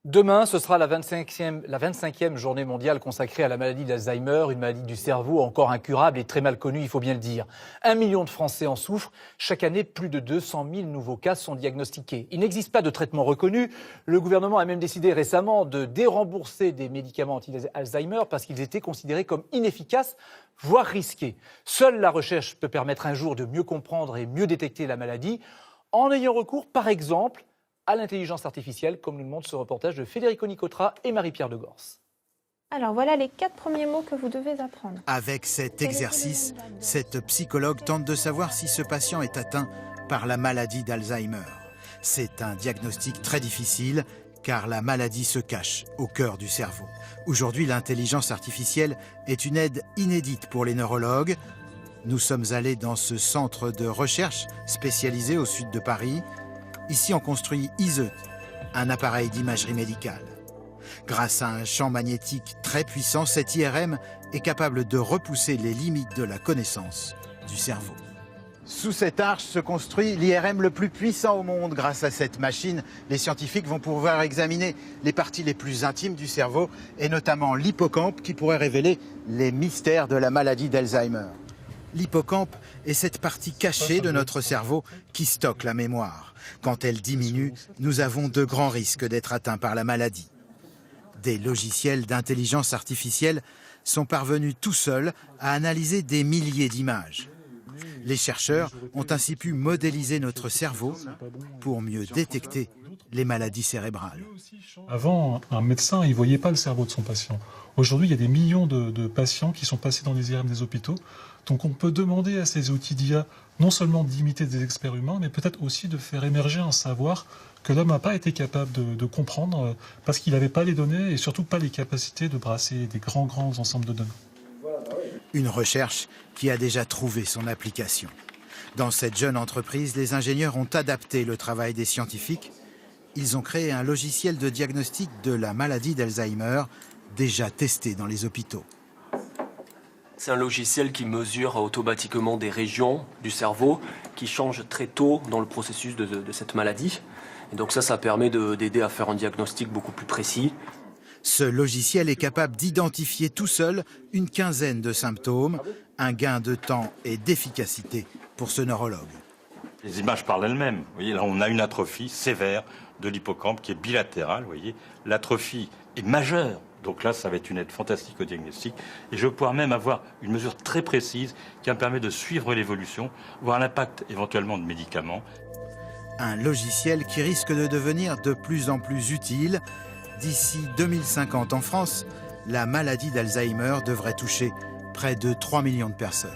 Demain, ce sera la 25e journée mondiale consacrée à la maladie d'Alzheimer, une maladie du cerveau encore incurable et très mal connue, il faut bien le dire. 1 million de Français en souffrent. Chaque année, plus de 200 000 nouveaux cas sont diagnostiqués. Il n'existe pas de traitement reconnu. Le gouvernement a même décidé récemment de dérembourser des médicaments anti-Alzheimer parce qu'ils étaient considérés comme inefficaces, voire risqués. Seule la recherche peut permettre un jour de mieux comprendre et mieux détecter la maladie en ayant recours, par exemple, à l'intelligence artificielle, comme nous le montre ce reportage de Federico Nicotra et Marie-Pierre Degors. Alors voilà les 4 premiers mots que vous devez apprendre. Avec cet exercice, cette psychologue tente de savoir si ce patient est atteint par la maladie d'Alzheimer. C'est un diagnostic très difficile car la maladie se cache au cœur du cerveau. Aujourd'hui, l'intelligence artificielle est une aide inédite pour les neurologues. Nous sommes allés dans ce centre de recherche spécialisé au sud de Paris. Ici, on construit ISE, un appareil d'imagerie médicale. Grâce à un champ magnétique très puissant, cet IRM est capable de repousser les limites de la connaissance du cerveau. Sous cette arche se construit l'IRM le plus puissant au monde. Grâce à cette machine, les scientifiques vont pouvoir examiner les parties les plus intimes du cerveau, et notamment l'hippocampe qui pourrait révéler les mystères de la maladie d'Alzheimer. L'hippocampe est cette partie cachée de notre cerveau qui stocke la mémoire. Quand elle diminue, nous avons de grands risques d'être atteints par la maladie. Des logiciels d'intelligence artificielle sont parvenus tout seuls à analyser des milliers d'images. Les chercheurs ont ainsi pu modéliser notre cerveau pour mieux détecter les maladies cérébrales. Avant, un médecin ne voyait pas le cerveau de son patient. Aujourd'hui, il y a des millions de patients qui sont passés dans les IRM des hôpitaux. Donc on peut demander à ces outils d'IA non seulement d'imiter des experts humains, mais peut-être aussi de faire émerger un savoir que l'homme n'a pas été capable de comprendre parce qu'il n'avait pas les données et surtout pas les capacités de brasser des grands ensembles de données. Une recherche qui a déjà trouvé son application. Dans cette jeune entreprise, les ingénieurs ont adapté le travail des scientifiques. Ils ont créé un logiciel de diagnostic de la maladie d'Alzheimer, déjà testé dans les hôpitaux. C'est un logiciel qui mesure automatiquement des régions du cerveau qui changent très tôt dans le processus de cette maladie. Et donc ça permet d'aider à faire un diagnostic beaucoup plus précis. Ce logiciel est capable d'identifier tout seul une quinzaine de symptômes, un gain de temps et d'efficacité pour ce neurologue. Les images parlent elles-mêmes. Vous voyez, là, on a une atrophie sévère de l'hippocampe qui est bilatérale. Vous voyez, l'atrophie est majeure. Donc là, ça va être une aide fantastique au diagnostic. Et je vais pouvoir même avoir une mesure très précise qui va me permettre de suivre l'évolution, voir l'impact éventuellement de médicaments. Un logiciel qui risque de devenir de plus en plus utile. D'ici 2050 en France, la maladie d'Alzheimer devrait toucher près de 3 millions de personnes.